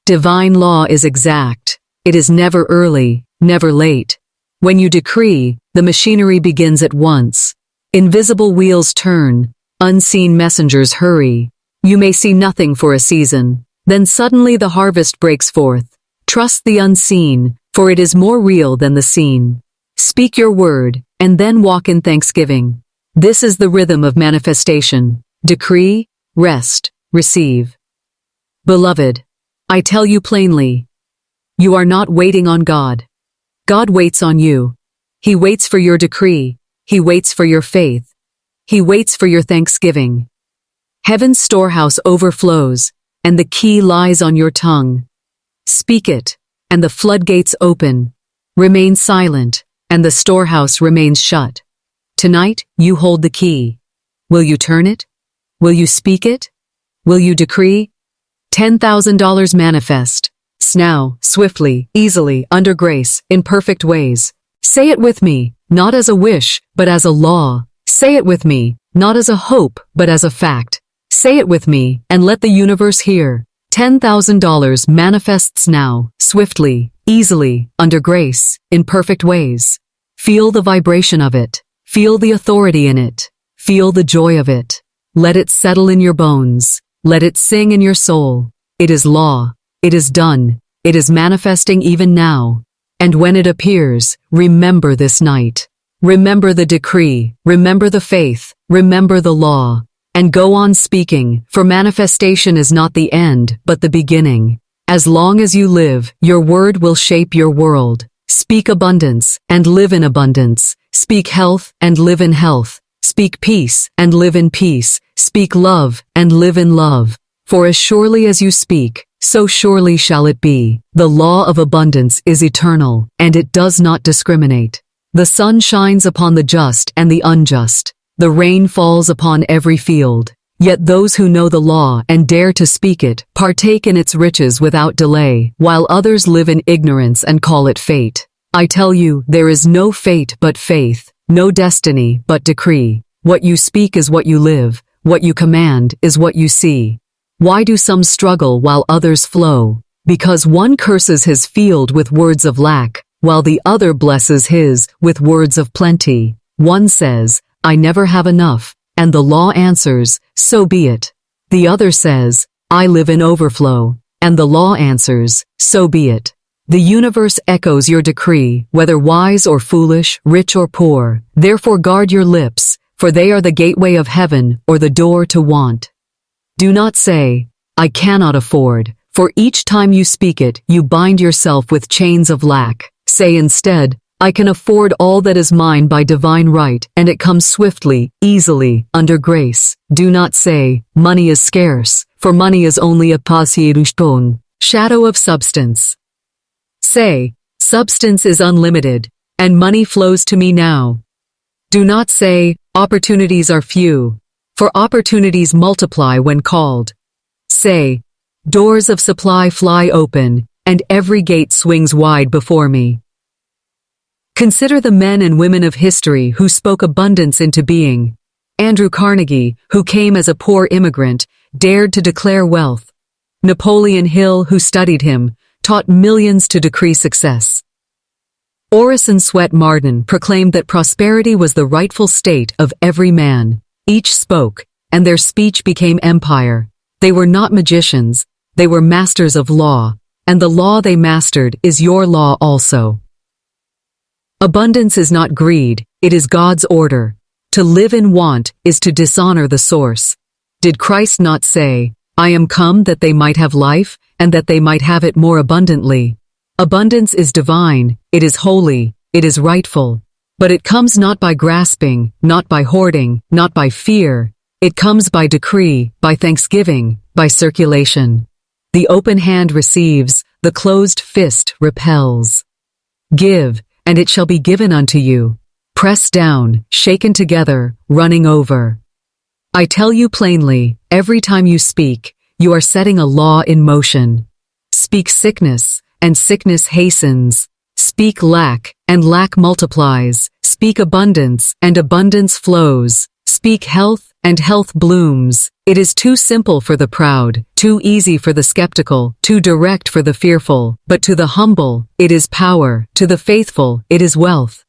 Divine law is exact. It is never early, never late. When you decree, the machinery begins at once. Invisible wheels turn, unseen messengers hurry. You may see nothing for a season, then suddenly the harvest breaks forth. Trust the unseen, for it is more real than the seen. Speak your word, and then walk in thanksgiving. This is the rhythm of manifestation. Decree, rest, receive. Beloved, I tell you plainly, you are not waiting on God. God waits on you. He waits for your decree. He waits for your faith. He waits for your thanksgiving. Heaven's storehouse overflows, and the key lies on your tongue. Speak it, and the floodgates open. Remain silent, and the storehouse remains shut. Tonight, you hold the key. Will you turn it? Will you speak it? Will you decree? $10,000 manifest. Now, swiftly, easily, under grace, in perfect ways. Say it with me, not as a wish, but as a law. Say it with me, not as a hope, but as a fact. Say it with me, and let the universe hear. $10,000 manifests now, swiftly, easily, under grace, in perfect ways. Feel the vibration of it. Feel the authority in it. Feel the joy of it. Let it settle in your bones. Let it sing in your soul. It is law. It is done. It is manifesting even now. And when it appears, remember this night. Remember the decree. Remember the faith. Remember the law. And go on speaking, for manifestation is not the end, but the beginning. As long as you live, your word will shape your world. Speak abundance, and live in abundance. Speak health, and live in health. Speak peace, and live in peace. Speak love, and live in love. For as surely as you speak, so surely shall it be. The law of abundance is eternal, and it does not discriminate. The sun shines upon the just and the unjust. The rain falls upon every field. Yet those who know the law and dare to speak it, partake in its riches without delay, while others live in ignorance and call it fate. I tell you, there is no fate but faith, no destiny but decree. What you speak is what you live, what you command is what you see. Why do some struggle while others flow? Because one curses his field with words of lack, while the other blesses his with words of plenty. One says, I never have enough, and the law answers, so be it. The other says, I live in overflow, and the law answers, so be it. The universe echoes your decree, whether wise or foolish, rich or poor. Therefore guard your lips, for they are the gateway of heaven or the door to want. Do not say, I cannot afford, for each time you speak it, you bind yourself with chains of lack. Say instead, I can afford all that is mine by divine right, and it comes swiftly, easily, under grace. Do not say, money is scarce, for money is only a pasiruston, shadow of substance. Say, substance is unlimited, and money flows to me now. Do not say, opportunities are few, for opportunities multiply when called. Say, doors of supply fly open, and every gate swings wide before me. Consider the men and women of history who spoke abundance into being. Andrew Carnegie, who came as a poor immigrant, dared to declare wealth. Napoleon Hill, who studied him, taught millions to decree success. Orison Swett Marden proclaimed that prosperity was the rightful state of every man. Each spoke, and their speech became empire. They were not magicians, they were masters of law, and the law they mastered is your law also. Abundance is not greed, it is God's order. To live in want is to dishonor the source. Did Christ not say, I am come that they might have life, and that they might have it more abundantly? Abundance is divine, it is holy, it is rightful. But it comes not by grasping, not by hoarding, not by fear. It comes by decree, by thanksgiving, by circulation. The open hand receives, the closed fist repels. Give, and it shall be given unto you. Pressed down, shaken together, running over. I tell you plainly, every time you speak, you are setting a law in motion. Speak sickness, and sickness hastens. Speak lack, and lack multiplies. Speak abundance, and abundance flows. Speak health, and health blooms. It is too simple for the proud, too easy for the skeptical, too direct for the fearful. But to the humble, it is power. To the faithful, it is wealth.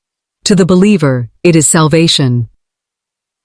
To the believer, it is salvation.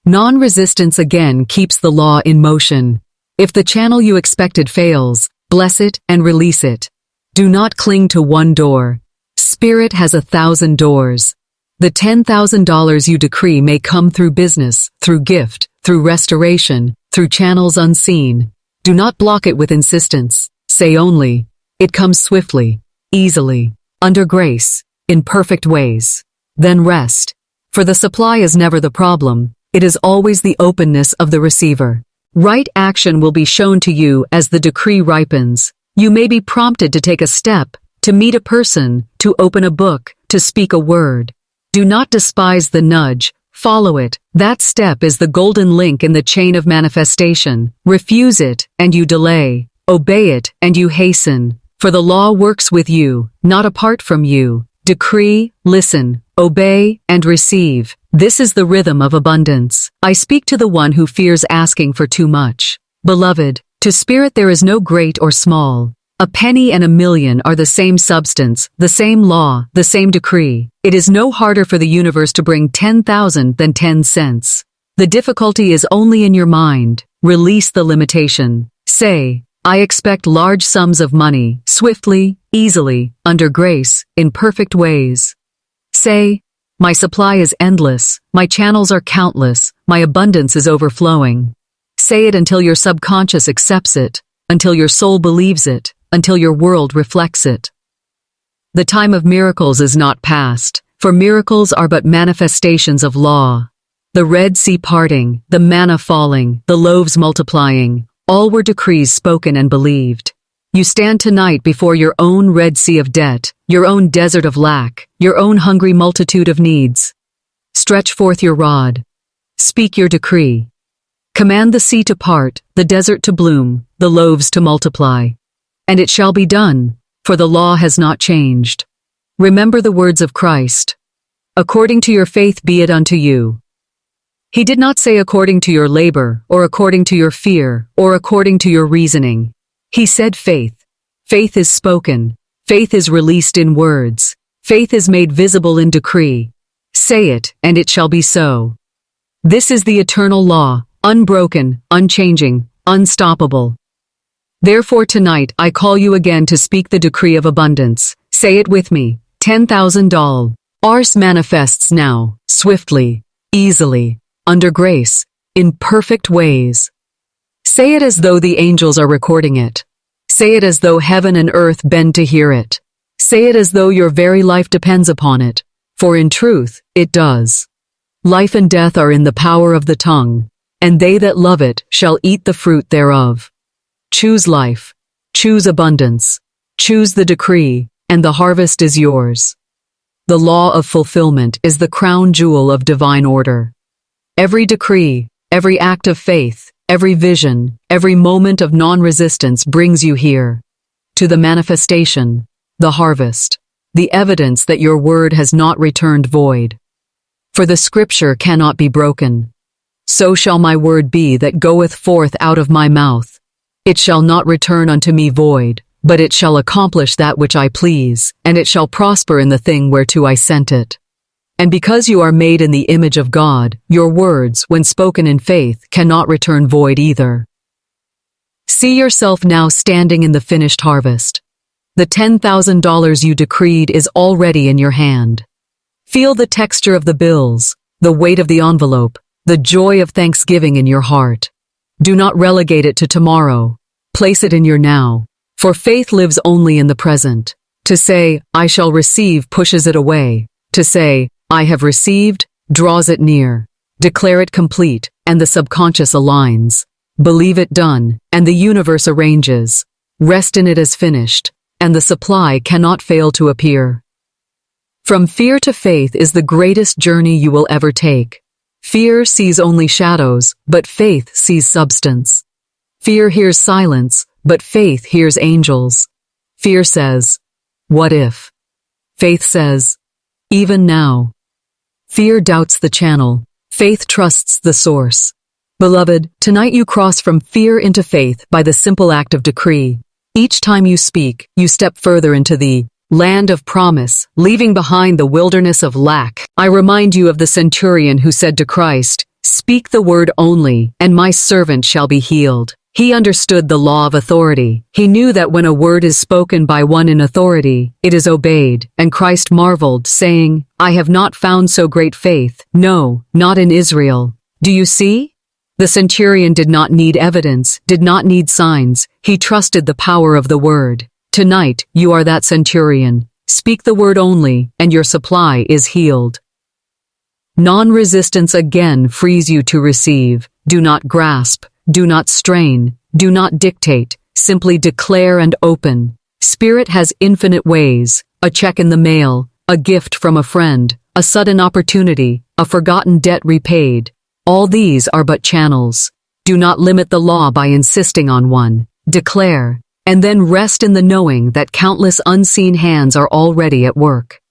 Non-resistance again keeps the law in motion. If the channel you expected fails, bless it and release it. Do not cling to one door. Spirit has 1,000 doors. The $10,000 you decree may come through business, through gift, through restoration, through channels unseen. Do not block it with insistence. Say only, it comes swiftly, easily, under grace, in perfect ways. Then rest. For the supply is never the problem, it is always the openness of the receiver. Right action will be shown to you as the decree ripens. You may be prompted to take a step, to meet a person, to open a book, to speak a word. Do not despise the nudge, follow it. That step is the golden link in the chain of manifestation. Refuse it, and you delay. Obey it, and you hasten. For the law works with you, not apart from you. Decree, listen, obey, and receive. This is the rhythm of abundance. I speak to the one who fears asking for too much. Beloved, to spirit there is no great or small. A penny and a million are the same substance, the same law, the same decree. It is no harder for the universe to bring 10,000 than 10 cents. The difficulty is only in your mind. Release the limitation. Say, I expect large sums of money, swiftly, easily, under grace, in perfect ways. Say, my supply is endless, my channels are countless, my abundance is overflowing. Say it until your subconscious accepts it, until your soul believes it, until your world reflects it. The time of miracles is not past, for miracles are but manifestations of law. The Red Sea parting, the manna falling, the loaves multiplying, all were decrees spoken and believed. You stand tonight before your own Red Sea of debt, your own desert of lack, your own hungry multitude of needs. Stretch forth your rod. Speak your decree. Command the sea to part, the desert to bloom, the loaves to multiply. And it shall be done, for the law has not changed. Remember the words of Christ. According to your faith be it unto you. He did not say according to your labor, or according to your fear, or according to your reasoning. He said faith. Faith is spoken. Faith is released in words. Faith is made visible in decree. Say it, and it shall be so. This is the eternal law, unbroken, unchanging, unstoppable. Therefore tonight I call you again to speak the decree of abundance. Say it with me. $10,000. Ars manifests now, swiftly, easily, under grace, in perfect ways. Say it as though the angels are recording it. Say it as though heaven and earth bend to hear it. Say it as though your very life depends upon it. for in truth it does. Life and death are in the power of the tongue, and they that love it shall eat the fruit thereof. Choose life, choose abundance, choose the decree, and the harvest is yours. The law of fulfillment is the crown jewel of divine order. Every decree, every act of faith, every vision, every moment of non-resistance brings you here, to the manifestation, the harvest, the evidence that your word has not returned void. For the scripture cannot be broken. So shall my word be that goeth forth out of my mouth. It shall not return unto me void, but it shall accomplish that which I please, and it shall prosper in the thing whereto I sent it. And because you are made in the image of God, your words, when spoken in faith, cannot return void either. See yourself now standing in the finished harvest. The $10,000 you decreed is already in your hand. Feel the texture of the bills, the weight of the envelope, the joy of thanksgiving in your heart. Do not relegate it to tomorrow. Place it in your now, for faith lives only in the present. To say, I shall receive, pushes it away. To say, I have received, draws it near. Declare it complete, and the subconscious aligns. Believe it done, and the universe arranges. Rest in it as finished, and the supply cannot fail to appear. From fear to faith is the greatest journey you will ever take. Fear sees only shadows, but faith sees substance. Fear hears silence, but faith hears angels. Fear says, what if? Faith says, even now. Fear doubts the channel. Faith trusts the source. Beloved, tonight you cross from fear into faith by the simple act of decree. Each time you speak, you step further into the land of promise, leaving behind the wilderness of lack. I remind you of the centurion who said to Christ, "Speak the word only, and my servant shall be healed." He understood the law of authority. He knew that when a word is spoken by one in authority, it is obeyed, and Christ marveled, saying, "I have not found so great faith, no, not in Israel." Do you see? The centurion did not need evidence, did not need signs. He trusted the power of the word. Tonight, you are that centurion. Speak the word only, and your supply is healed. Non-resistance again frees you to receive. Do not grasp. Do not strain, do not dictate, simply declare and open. Spirit has infinite ways, a check in the mail, a gift from a friend, a sudden opportunity, a forgotten debt repaid. All these are but channels. Do not limit the law by insisting on one. Declare, and then rest in the knowing that countless unseen hands are already at work.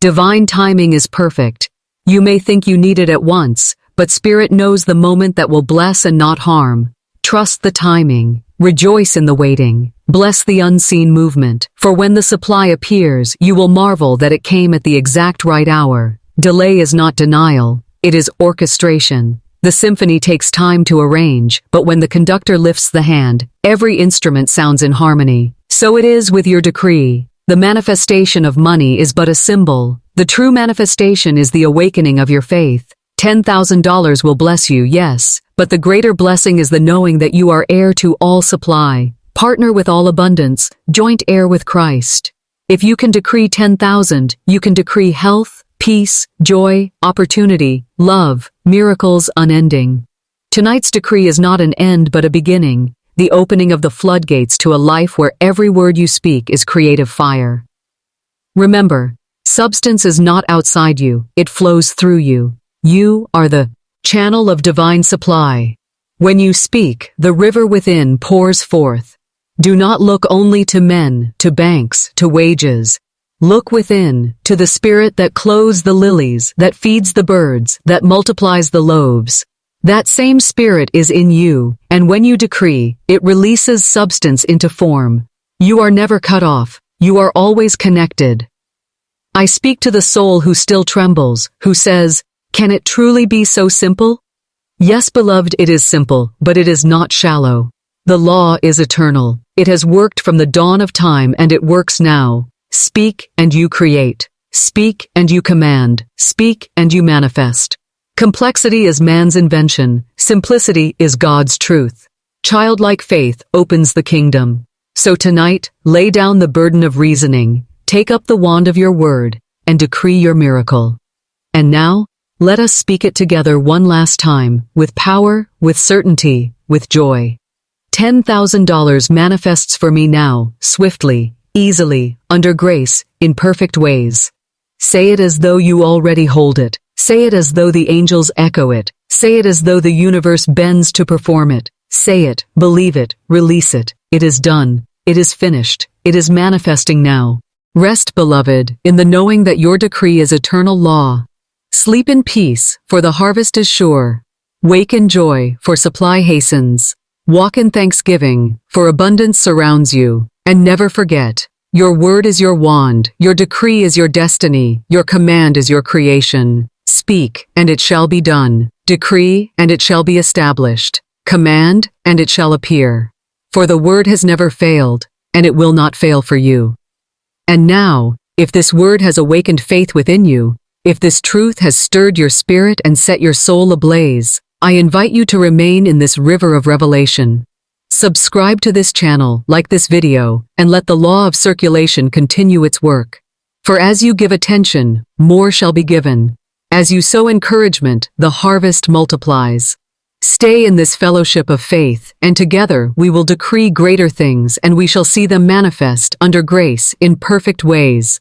Divine timing is perfect. You may think you need it at once, but Spirit knows the moment that will bless and not harm. Trust the timing. Rejoice in the waiting. Bless the unseen movement. For when the supply appears, you will marvel that it came at the exact right hour. Delay is not denial. It is orchestration. The symphony takes time to arrange, but when the conductor lifts the hand, every instrument sounds in harmony. So it is with your decree. The manifestation of money is but a symbol. The true manifestation is the awakening of your faith. $10,000 will bless you, yes, but the greater blessing is the knowing that you are heir to all supply, partner with all abundance, joint heir with Christ. If you can decree 10,000, you can decree health, peace, joy, opportunity, love, miracles unending. Tonight's decree is not an end but a beginning, the opening of the floodgates to a life where every word you speak is creative fire. Remember, substance is not outside you, it flows through you. You are the channel of divine supply. When you speak, the river within pours forth. Do not look only to men, to banks, to wages. Look within, to the Spirit that clothes the lilies, that feeds the birds, that multiplies the loaves. That same Spirit is in you, and when you decree, it releases substance into form. You are never cut off. You are always connected. I speak to the soul who still trembles, who says, "Can it truly be so simple?" Yes, beloved, it is simple, but it is not shallow. The law is eternal. It has worked from the dawn of time and it works now. Speak and you create. Speak and you command. Speak and you manifest. Complexity is man's invention. Simplicity is God's truth. Childlike faith opens the kingdom. So tonight, lay down the burden of reasoning. Take up the wand of your word. and decree your miracle. And now, let us speak it together one last time, with power, with certainty, with joy. $10,000 manifests for me now, swiftly, easily, under grace, in perfect ways. Say it as though you already hold it. Say it as though the angels echo it. Say it as though the universe bends to perform it. Say it, believe it, release it. It is done. It is finished. It is manifesting now. Rest, beloved, in the knowing that your decree is eternal law. Sleep in peace, for the harvest is sure. Wake in joy, for supply hastens. Walk in thanksgiving, for abundance surrounds you. And never forget, your word is your wand, your decree is your destiny, your command is your creation. Speak, and it shall be done. Decree, and it shall be established. Command, and it shall appear. For the word has never failed, and it will not fail for you. And now, if this word has awakened faith within you, if this truth has stirred your spirit and set your soul ablaze, I invite you to remain in this river of revelation. Subscribe to this channel, like this video, and let the law of circulation continue its work. For as you give attention, more shall be given. As you sow encouragement, the harvest multiplies. Stay in this fellowship of faith, and together we will decree greater things and we shall see them manifest under grace in perfect ways.